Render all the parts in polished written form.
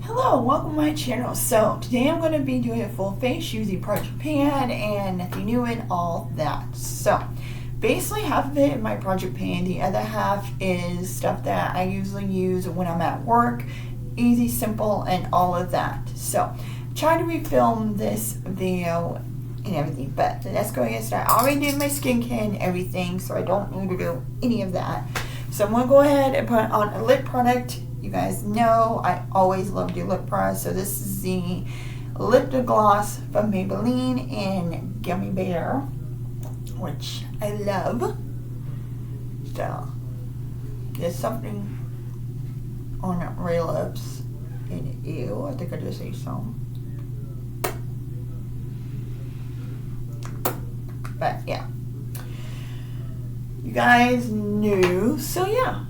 Hello, welcome to my channel. So today I'm going to be doing a full face using Project Pan and the Nude and all that. So basically half of it in my Project Pan, the other half is stuff that I usually use when I'm at work, easy, simple, and all of that. So trying to refilm this video and everything, but let's go ahead and start. I already did my skincare and everything, so I don't need to do any of that. So I'm going to go ahead and put on a lip product. You guys know I always love to do lip products. So this is the lip gloss from Maybelline in Gummy Bear, which I love. So there's something on real lips and ew, I think I just ate some. But yeah, you guys knew. So yeah,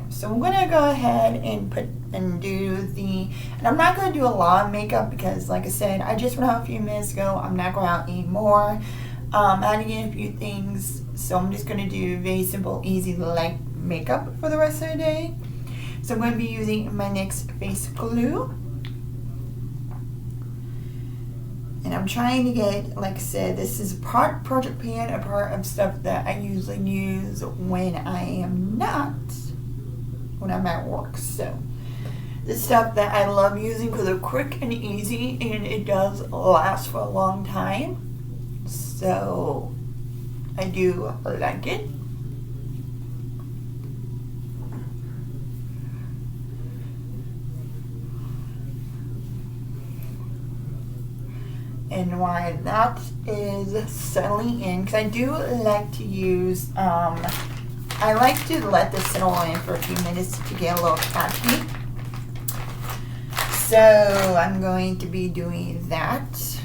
so I'm gonna go ahead and and I'm not gonna do a lot of makeup because, like I said, I just went out a few minutes ago. I'm not going out anymore. Adding in a few things, so I'm just gonna do very simple, easy, light makeup for the rest of the day. So I'm gonna be using my NYX face glue. And I'm trying to get, like I said, this is part Project Pan, a part of stuff that I usually use when I'm at work. So this stuff that I love using because they're quick and easy, and it does last for a long time. So I do like it. And why that is settling in, because I do like to use, I like to let this settle in for a few minutes to get a little patchy. So I'm going to be doing that.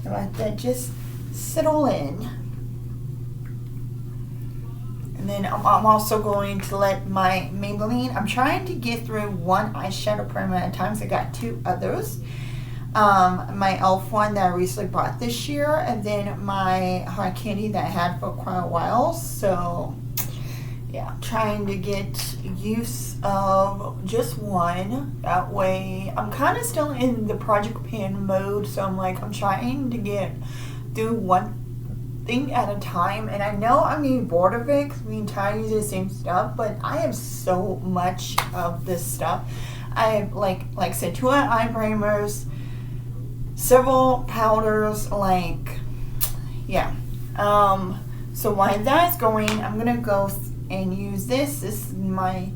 Let that just settle in. And then I'm also going to let my Maybelline, I'm trying to get through one eyeshadow primer at a time, so I got two others. My e.l.f. one that I recently bought this year, and then my hard candy that I had for quite a while. So yeah, I'm trying to get use of just one. That way I'm kind of still in the Project Pan mode, so I'm trying to do one thing at a time. And I know I'm getting bored of it because we entire use the same stuff, but I have so much of this stuff. I have like I said, 2 eye primers, several powders, so while that's going, I'm gonna go and use this. This is my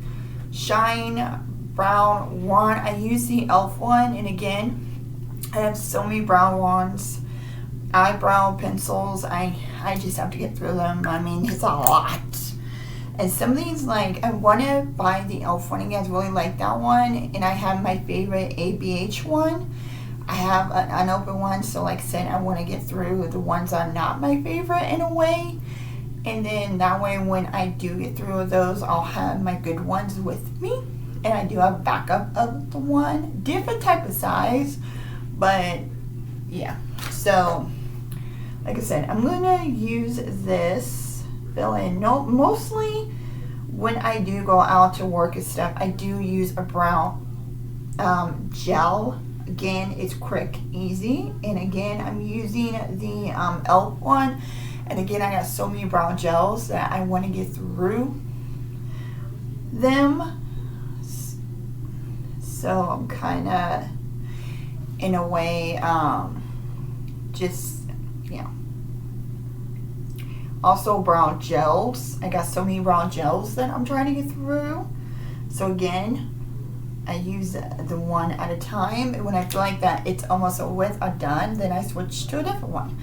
Shine Brown wand. I use the e.l.f. one, and again, I have so many brown wands, eyebrow pencils. I just have to get through them. I mean, it's a lot. And some of these, I want to buy the e.l.f. one. You guys really like that one. And I have my favorite ABH one. I have an unopened one, so like I said, I want to get through the ones that are not my favorite in a way. And then that way, when I do get through those, I'll have my good ones with me. And I do have backup of the one. Different type of size, but yeah. So, like I said, I'm going to use this fill in. No, mostly when I do go out to work and stuff, I do use a brown gel. Again, it's quick, easy, and again, I'm using the e.l.f. one, and again, I got so many brown gels that I want to get through them. So I'm kind of, in a way, also brown gels. I got so many brown gels that I'm trying to get through. So again, I use the one at a time, and when I feel like that it's almost done, then I switch to a different one.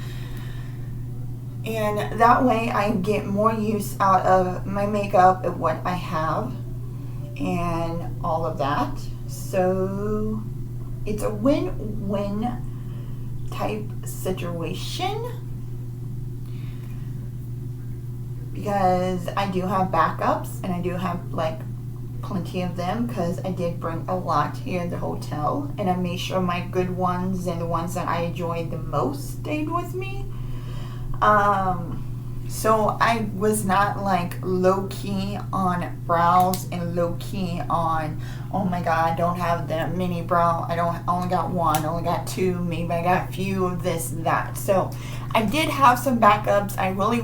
And that way I get more use out of my makeup and what I have and all of that. So it's a win-win type situation, because I do have backups, and I do have plenty of them, because I did bring a lot here in the hotel, and I made sure my good ones and the ones that I enjoyed the most stayed with me. So I was not like low-key on brows and low-key on, oh my god, I don't have the mini brow. I only got one, only got two, maybe I got a few of this and that. So I did have some backups. I really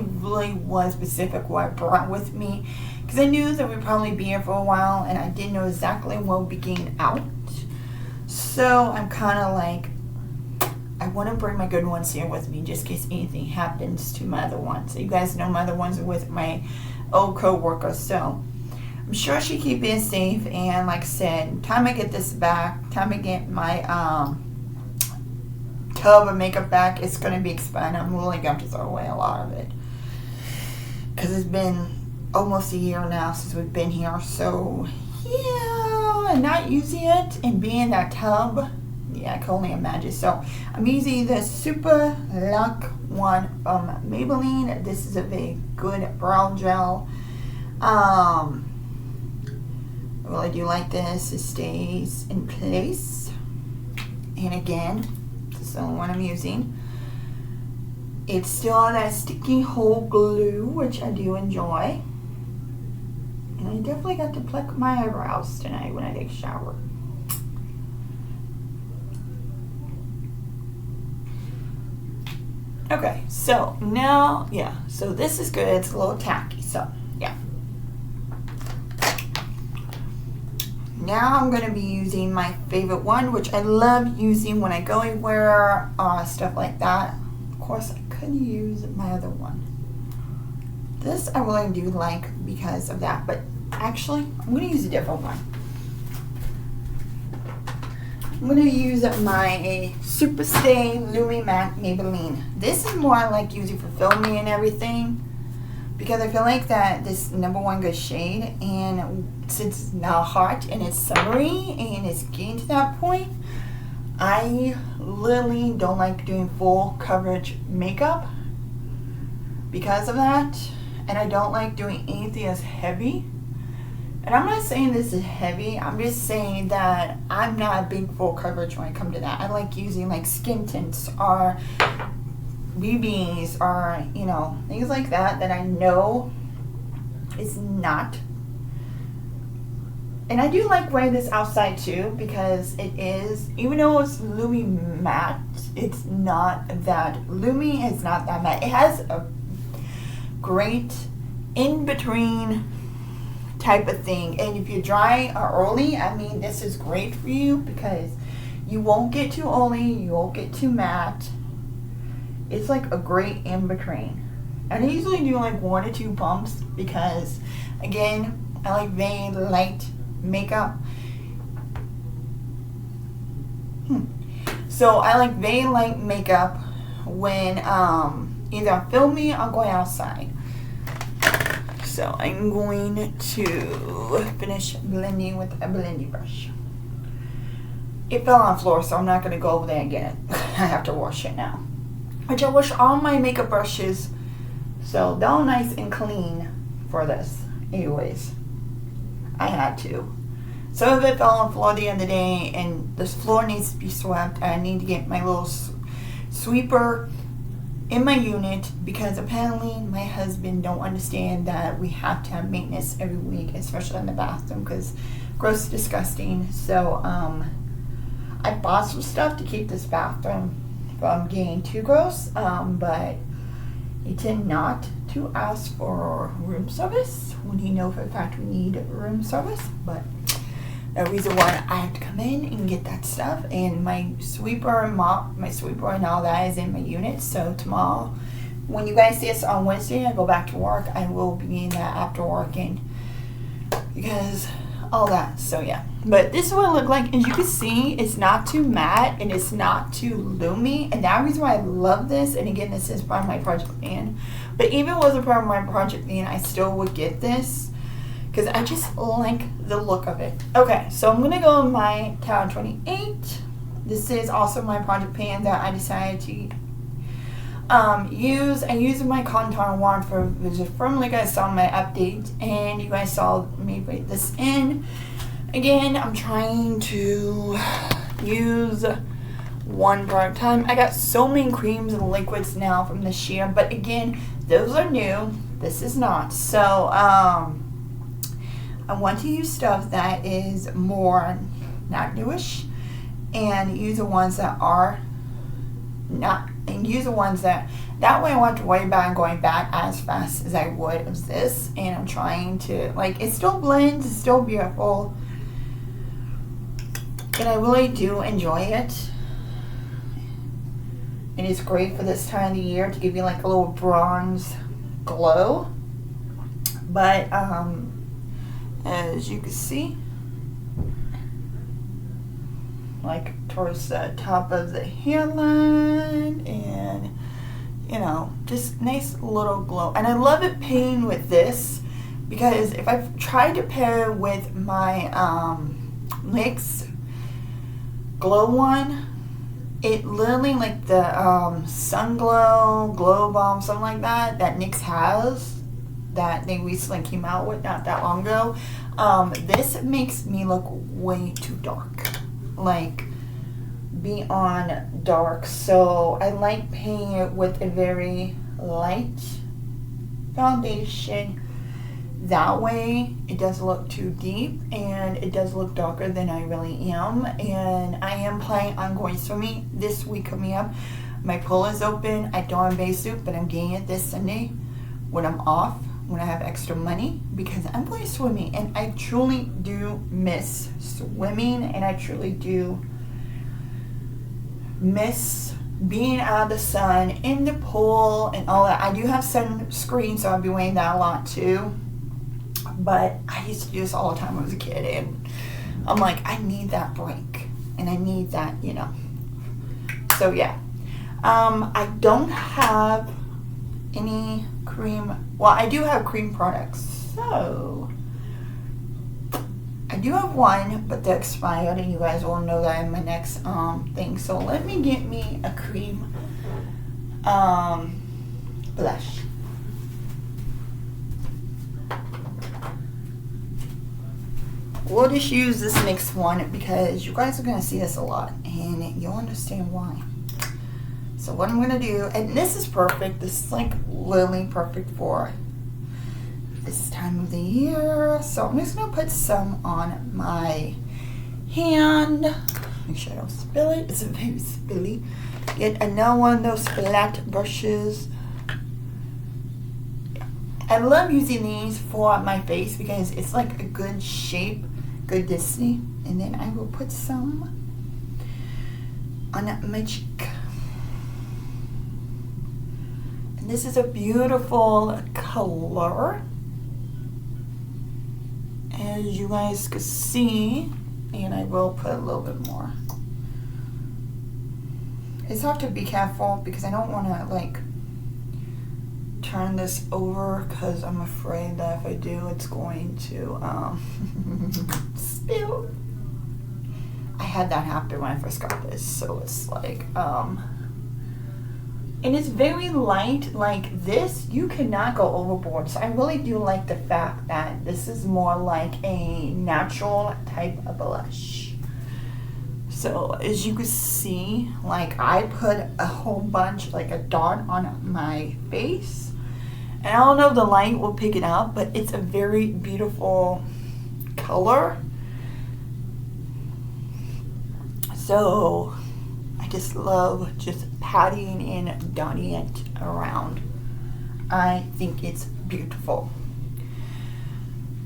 was specific what I brought with me because I knew that we'd probably be here for a while and I didn't know exactly what would be getting out. So I'm kind of like, I want to bring my good ones here with me just in case anything happens to my other ones. So you guys know my other ones are with my old co-worker. So I'm sure she'll keep it safe. And like I said, time I get this back, time I get my tub of makeup back, it's going to be expensive. I'm really going to throw away a lot of it. Because it's been almost a year now since we've been here. So yeah, and not using it and being in that tub. Yeah, I can only imagine. So I'm using the Super Luck one from Maybelline. This is a very good brow gel. I really do like this. It stays in place. And again, this is the only one I'm using. It's still on that sticky hole glue, which I do enjoy. And I definitely got to pluck my eyebrows tonight when I take a shower. Okay, so now, yeah, so this is good. It's a little tacky, so yeah. Now I'm going to be using my favorite one, which I love using when I go anywhere, stuff like that. Of course, I could use my other one. This I really do like because of that, but actually, I'm going to use a different one. I'm going to use my Super Stay Lumi Matte Maybelline. This is more I like using for filming and everything because I feel like that this #1 good shade, and since it's now hot and it's summery and it's getting to that point, I literally don't like doing full coverage makeup because of that, and I don't like doing anything as heavy. And I'm not saying this is heavy, I'm just saying that I'm not a big full coverage when I come to that. I like using like skin tints or BBs or, you know, things like that that I know is not. And I do like wearing this outside too because it is, even though it's Lumi matte, it's not that, Lumi is not that matte. It has a great in-between type of thing, and if you're dry or oily, I mean, this is great for you because you won't get too oily, you won't get too matte. It's like a great in between. And I usually do like 1 or 2 pumps because, again, I like very light makeup. So I like very light makeup when either I'm filming or going outside. So I'm going to finish blending with a blending brush. It fell on the floor, so I'm not going to go over there and get it. I have to wash it now. Which I wash all my makeup brushes, so they're all nice and clean for this. Anyways, I had to. Some of it fell on the floor the other day, and this floor needs to be swept. I need to get my little sweeper in my unit because apparently my husband don't understand that we have to have maintenance every week, especially in the bathroom because gross, disgusting. So I bought some stuff to keep this bathroom from getting too gross, but he tend not to ask for room service when he knows for a fact we need room service. But the reason why I have to come in and get that stuff, and my sweeper and mop, my sweeper and all that is in my unit. So tomorrow, when you guys see us on Wednesday, I go back to work. I will be in that after working because all that. So yeah, but this is what it looked like. As you can see, it's not too matte and it's not too loomy, and that reason why I love this. And again, this is part of my project plan, but even if it wasn't part of my project plan, I still would get this because I just like the look of it. Okay, so I'm gonna go in my Tower 28. This is also my project pan that I decided to use. I used my contour wand for visit firm, like I saw my update, and you guys saw me put this in. Again, I'm trying to use one product at a time. I got so many creams and liquids now from this year, but again, those are new. This is not. So I want to use stuff that is more not newish, and use the ones that are not, and use the ones that way I don't have to worry about going back as fast as I would of this. And I'm trying to, like, it still blends, it's still beautiful, and I really do enjoy it. It is great for this time of the year to give you like a little bronze glow. But as you can see, like towards the top of the hairline, and you know, just nice little glow. And I love it pairing with this, because if I've tried to pair with my NYX glow one, it literally, like the sun glow bomb, something like that NYX has, that they recently came out with not that long ago, this makes me look way too dark, like beyond dark. So I like painting it with a very light foundation. That way it doesn't look too deep, and it does look darker than I really am. And I am planning on going swimming this week coming up. My pool is open. I don't have a base suit, but I'm getting it this Sunday when I'm off, when I have extra money, because I'm going swimming. And I truly do miss swimming, and I truly do miss being out of the sun, in the pool, and all that. I do have sunscreen, so I'll be wearing that a lot too. But I used to do this all the time when I was a kid, and I'm like, I need that break, and I need that, you know. So yeah, I don't have any cream. Well, I do have cream products, so I do have one, but they're expired, and you guys will know that in my next thing. So let me get me a cream blush. We'll just use this NYX one, because you guys are going to see this a lot, and you'll understand why. So what I'm going to do, and this is perfect, this is like literally perfect for this time of the year. So I'm just going to put some on my hand. Make sure I don't spill it. It's very spilly. Get another one of those flat brushes. I love using these for my face, because it's like a good shape, good density. And then I will put some on my cheek. And this is a beautiful color, as you guys can see. And I will put a little bit more. I just have to be careful, because I don't want to like turn this over, because I'm afraid that if I do, it's going to spill. I had that happen when I first got this, so it's like and it's very light. Like this, you cannot go overboard. So I really do like the fact that this is more like a natural type of blush. So as you can see, like I put a whole bunch, like a dot on my face. And I don't know if the light will pick it up, but it's a very beautiful color. So I just love just patting and dotting it around. I think it's beautiful.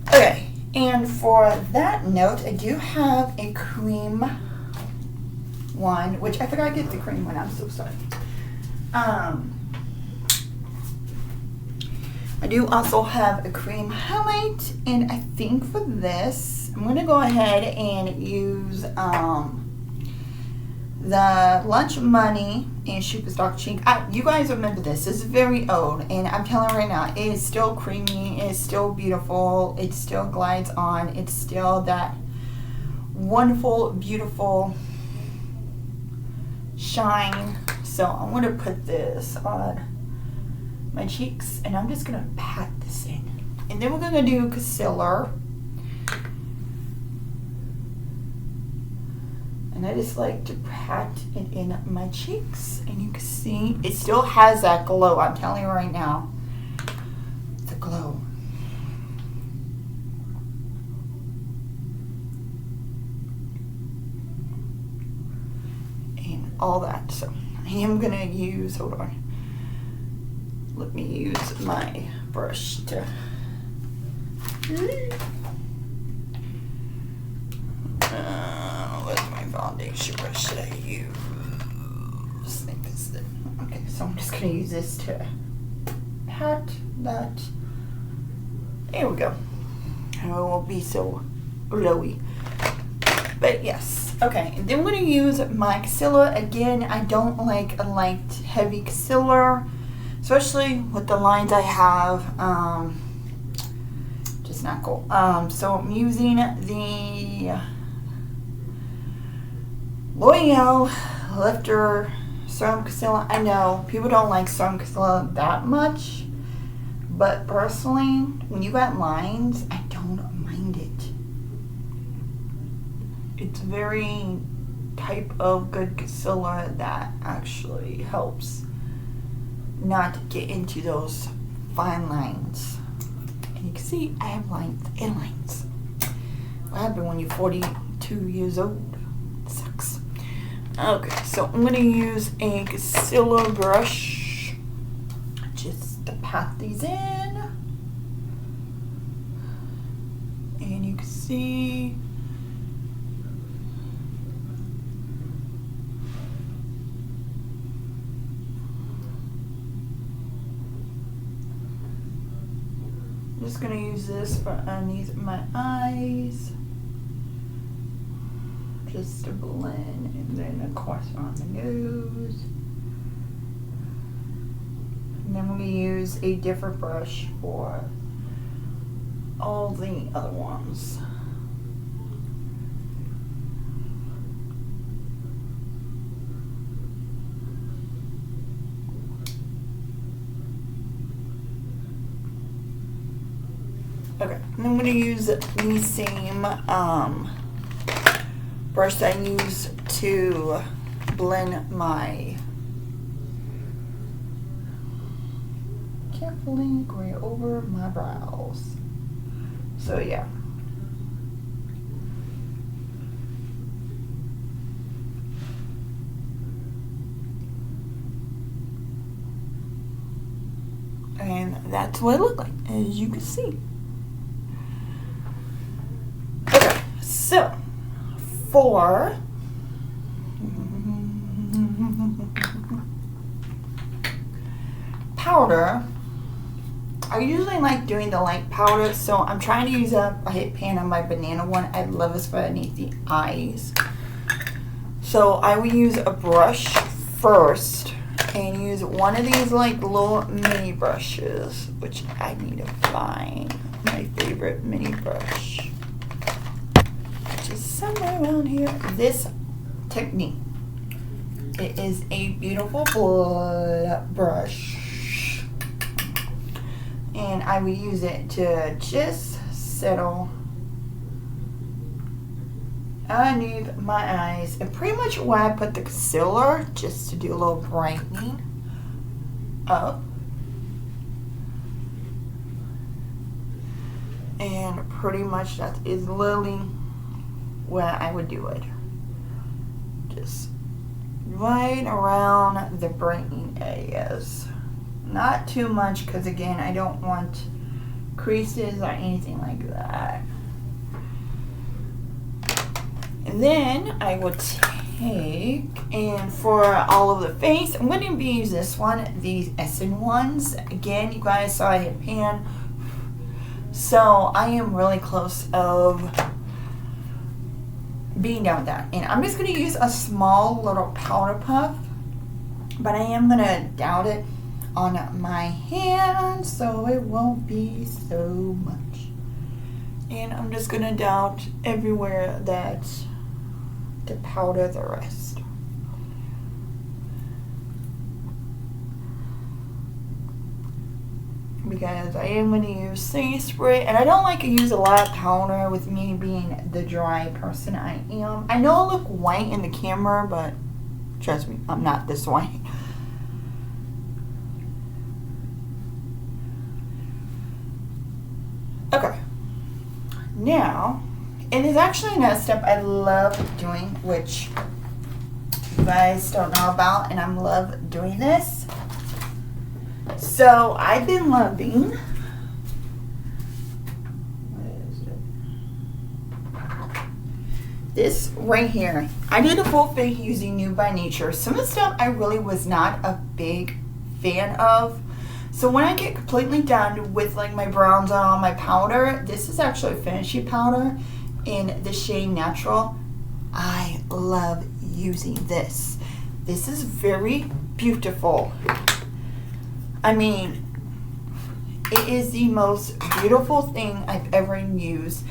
Okay, and for that note, I do have a cream one, which I forgot to get the cream one. I'm so sorry. I do also have a cream highlight, and I think for this, I'm going to go ahead and use the Lunch Money and Superstar Cheek. You guys remember this. This is very old, and I'm telling you right now, it is still creamy, it is still beautiful, it still glides on, it's still that wonderful, beautiful shine. So I'm going to put this on my cheeks, and I'm just going to pat this in. And then we're going to do concealer. And I just like to pat it in my cheeks, and you can see it still has that glow. I'm telling you right now, all that. So I am gonna use, hold on, let me use my brush to where's my foundation brush should I use? I think this is it. Okay, so I'm just gonna use this to pat that. There we go. It won't be so glowy. But yes, okay. And then I'm gonna use my concealer again. I don't like a light, heavy concealer, especially with the lines I have. Just not cool. So I'm using the L'Oreal Lifter Serum Concealer. I know people don't like Serum Concealer that much, but personally, when you got lines, I don't mind it. It's very type of good concealer that actually helps not get into those fine lines. And you can see I have lines and lines. What happened when you're 42 years old? It sucks. Okay, so I'm gonna use a concealer brush just to pat these in. And you can see I'm just gonna use this for underneath my eyes, just to blend, and then of course on the nose. And then I'm gonna use a different brush for all the other ones. Okay, and I'm gonna use the same brush that I use to blend my, carefully going over my brows. So yeah. And that's what it looked like, as you can see. Okay, so for powder, I usually like doing the light powder, so I'm trying to use a hit pan on my banana one. I love this for underneath the eyes. So I will use a brush first and use one of these like little mini brushes, which I need to find my favorite mini brush, which is somewhere around here. This technique, it is a beautiful brush, and I will use it to just settle underneath my eyes, and pretty much where I put the concealer, just to do a little brightening up. And pretty much that is literally where I would do it. Just right around the brightening areas. Not too much, because again, I don't want creases or anything like that. And then I will take, and for all of the face, I'm going to be using this one, these Essence ones. Again, you guys saw I hit pan. So I am really close of being done with that. And I'm just going to use a small little powder puff, but I am going to dab it on my hand so it won't be so much. And I'm just going to dab everywhere that to powder the rest. Because I am going to use setting spray, and I don't like to use a lot of powder with me being the dry person I am. I know I look white in the camera, but trust me, I'm not this white. Okay, now, and there's actually another step I love doing, which you guys don't know about, and I love doing this. So I've been loving, this right here. I did a full face using Nude by Nature. Some of the stuff I really was not a big fan of. So when I get completely done with like my bronzer on my powder, this is actually a finishing powder in the shade Natural. I love using this. This is very beautiful. I mean, it is the most beautiful thing I've ever used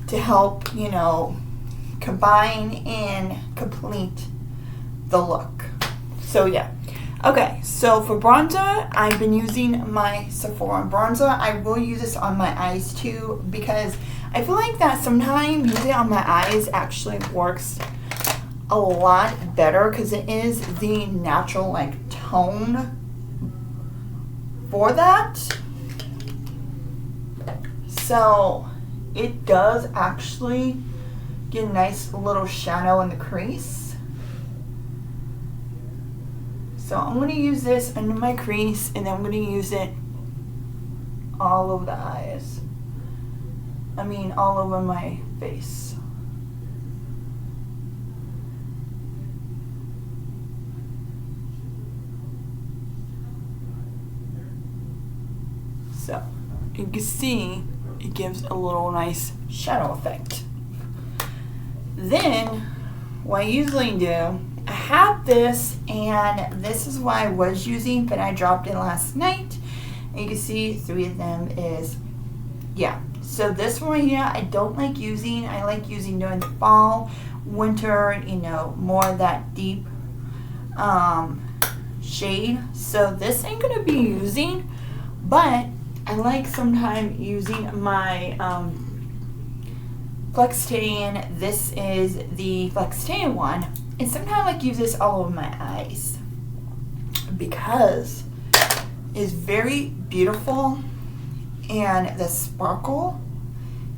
to help, you know, combine and complete the look. So yeah. Okay, so for bronzer, I've been using my Sephora bronzer. I will use this on my eyes too, because I feel like that sometimes using it on my eyes actually works a lot better, because it is the natural like tone for that. So it does actually get a nice little shadow in the crease. So I'm going to use this under my crease, and then I'm going to use it all over the eyes. I mean, all over my face. So you can see it gives a little nice shadow effect. Then what I usually do, I have this, and this is what I was using, but I dropped it last night. And you can see 3 of them is, yeah. So this one here, I don't like using. I like using during the fall, winter, you know, more of that deep shade. So this ain't gonna be using, but I like sometimes using my flexitarian. This is the flexitarian one. And sometimes I like use this all over my eyes because it's very beautiful and the sparkle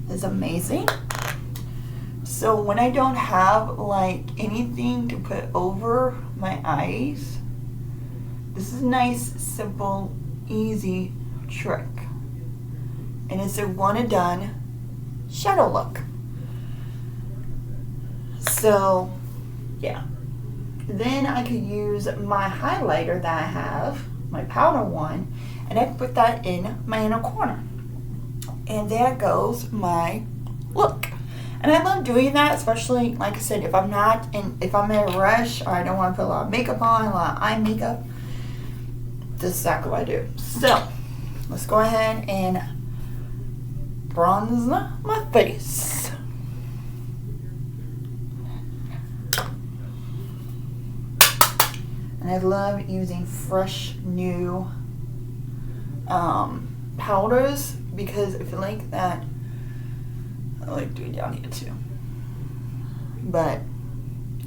is amazing. So when I don't have like anything to put over my eyes, this is a nice, simple, easy trick. And it's a one and done shadow look. So yeah. Then I could use my highlighter that I have, my powder one, and I put that in my inner corner. And there goes my look. And I love doing that, especially, like I said, if I'm in a rush or I don't want to put a lot of makeup on, a lot of eye makeup, this is exactly what I do. So, let's go ahead and bronze my face. And I love using fresh, new powders, because I feel like that, I like doing down here too. But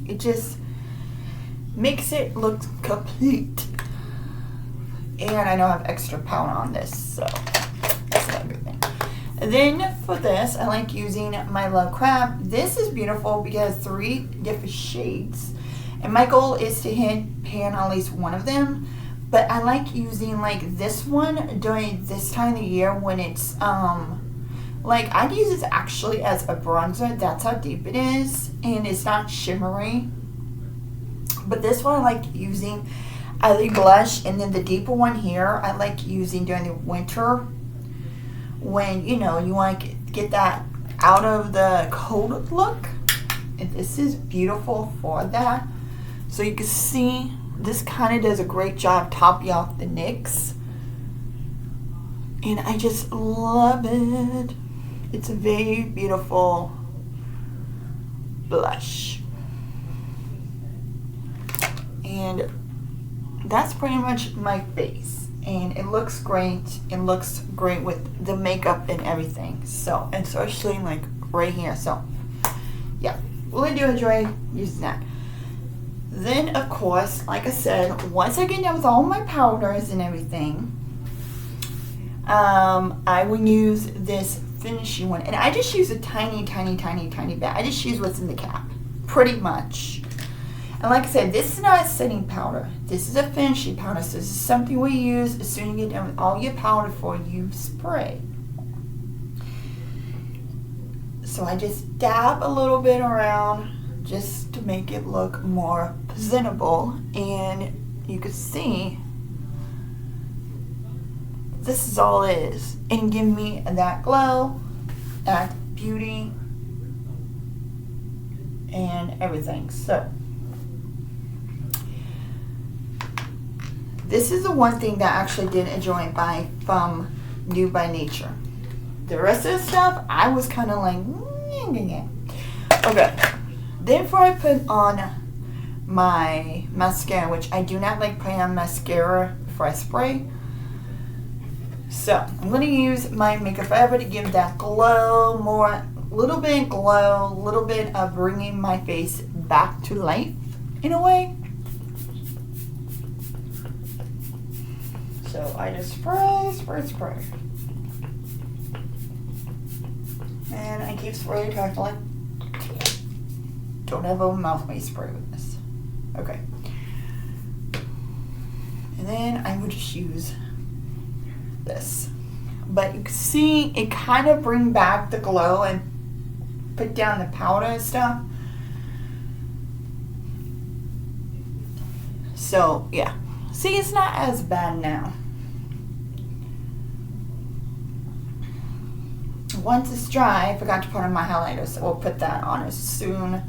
it just makes it look complete. And I know I have extra powder on this, so that's not a good thing. And then for this, I like using my Love Crab. This is beautiful because 3 different shades. And my goal is to hit pan at least one of them. But I like using like this one during this time of the year when it's, like I'd use this actually as a bronzer. That's how deep it is. And it's not shimmery. But this one I like using as a blush. And then the deeper one here, I like using during the winter. When, you know, you want to get that out of the cold look. And this is beautiful for that. So you can see this kind of does a great job topping off the NYX. And I just love it. It's a very beautiful blush. And that's pretty much my face. And it looks great. It looks great with the makeup and everything. So, and especially like right here. So, yeah. Really do enjoy using that. Then, of course, like I said, once I get done with all my powders and everything, I will use this finishing one. And I just use a tiny, tiny, tiny, tiny bit. I just use what's in the cap, pretty much. And like I said, this is not a setting powder. This is a finishing powder. So this is something we use as soon as you get done with all your powder before you spray. So I just dab a little bit around just to make it look more presentable. And you can see this is all it is. And give me that glow, that beauty, and everything. So this is the one thing that I actually did enjoy buy from Nude by Nature. The rest of the stuff, I was kind of like, okay. Then before I put on my mascara, which I do not like putting on mascara before I spray. So I'm going to use my Makeup Forever to give that glow, little bit glow, little bit of bringing my face back to life in a way. So I just spray. And I keep spraying until I feel like don't have a mouth may spray with this. Okay. And then I would just use this. But you can see it kind of bring back the glow and put down the powder and stuff. So yeah. See, it's not as bad now. Once it's dry, I forgot to put on my highlighter, so we'll put that on as soon.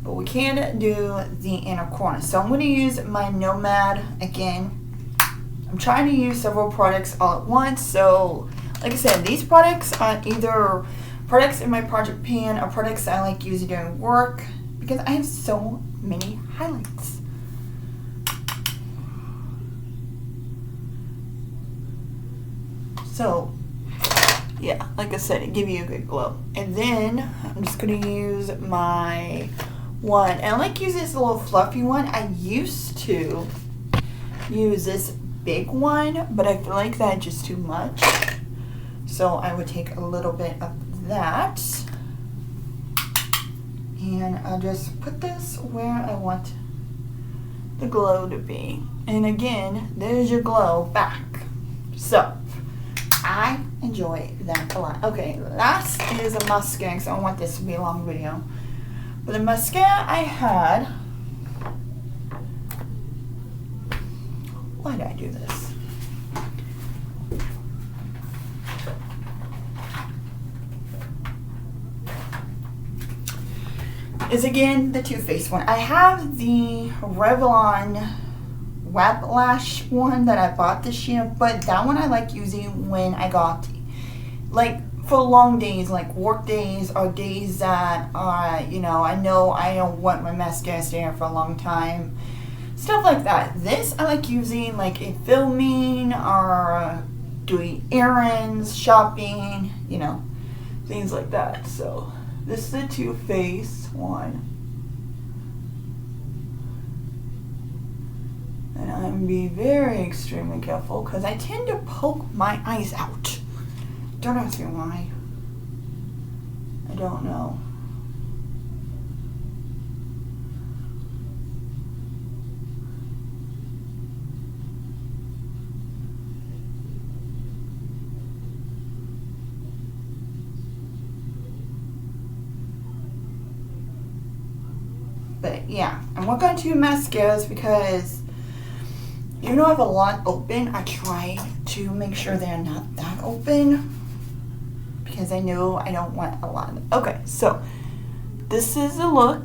But we can do the inner corner. So I'm going to use my Nomade again. I'm trying to use several products all at once. So, like I said, these products are either products in my project pan or products I like using during work because I have so many highlights. So, yeah, like I said, it gives you a good glow. And then I'm just going to use my one. And I like using this little fluffy one. I used to use this big one, but I feel like that's just too much. So I would take a little bit of that. And I'll just put this where I want the glow to be. And again, there's your glow back. So I enjoy that a lot. Okay, last is a mascara, because I don't want this to be a long video. But the mascara I had, why did I do this? Is again the Too Faced one. I have the Revlon Web Lash one that I bought this year, but that one I like using when I got like for long days, like work days or days that are, you know I don't want my mascara staying for a long time, stuff like that. This I like using like in filming or doing errands, shopping, things like that. So this is the Too Faced one. And I'm going to be very extremely careful because I tend to poke my eyes out. Don't ask me why. I don't know. But yeah, I'm working on 2 mascaras because even though I have a lot open, I try to make sure they're not that open because I know I don't want a lot of them. Okay, so this is the look.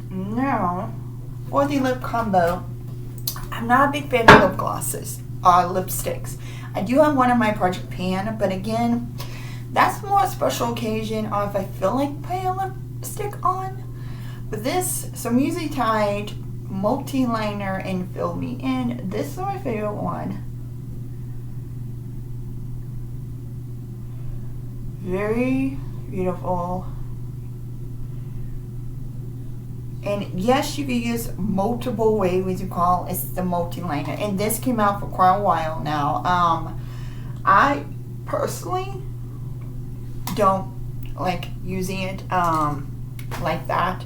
Now, for the lip combo, I'm not a big fan of lip glosses or lipsticks. I do have one in my project pan, but again, that's more a special occasion or if I feel like putting a lipstick on. But this, so I'm using Tide multi-liner and Fill Me In. This is my favorite one. Very beautiful. And yes, you can use multiple ways you call it's the multi-liner. And this came out for quite a while now. I personally don't like using it like that.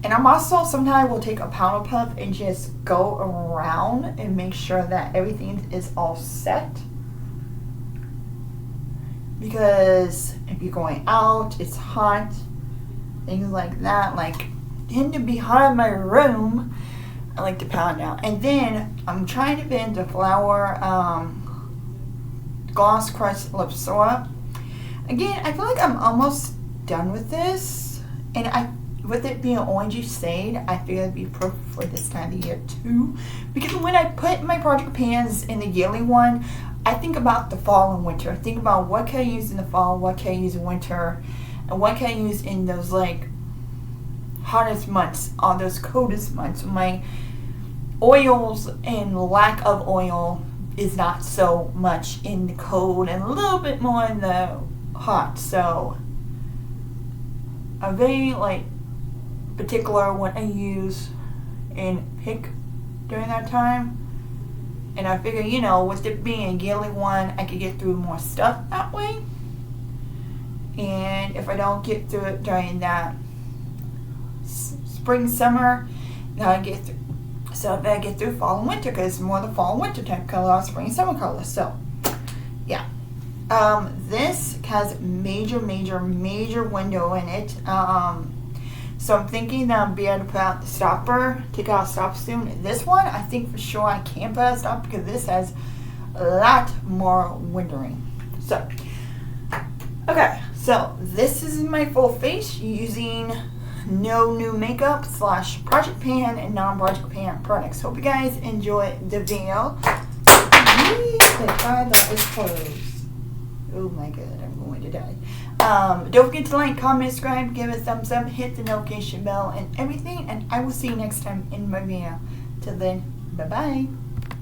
And I'm also, sometimes will take a powder puff and just go around and make sure that everything is all set. Because if you're going out, it's hot, things like that. Like, in the behind my room, I like to pound out. And then I'm trying to blend the Flower Gloss Crush Lip Soap. Again, I feel like I'm almost done with this, and with it being orangey shade, I feel it'd be perfect for this time of year too. Because when I put my project pans in the yearly one, I think about the fall and winter. I think about what can I use in the fall, what can I use in winter, and what can I use in those like hottest months, or those coldest months. My oils and lack of oil is not so much in the cold and a little bit more in the hot. So I'm very like particular what I use and pick during that time. And I figure, you know, with it being a yearly one, I could get through more stuff that way. And if I don't get through it during that spring, summer, then I get through. So if I get through fall and winter, because it's more the fall and winter type color, or spring and summer color. So, yeah. This has major window in it. So I'm thinking that I'll be able to put out the stopper, take out a stop soon. This one, I think for sure I can't put out a stop because this has a lot more windowing. So, okay, so this is my full face using no new makeup / project pan and non-project pan products. Hope you guys enjoy the video. The car that is closed. Oh my god, I'm going to die. Don't forget to like, comment, subscribe, give a thumbs up, hit the notification bell and everything, and I will see you next time in my video. Till then, bye bye.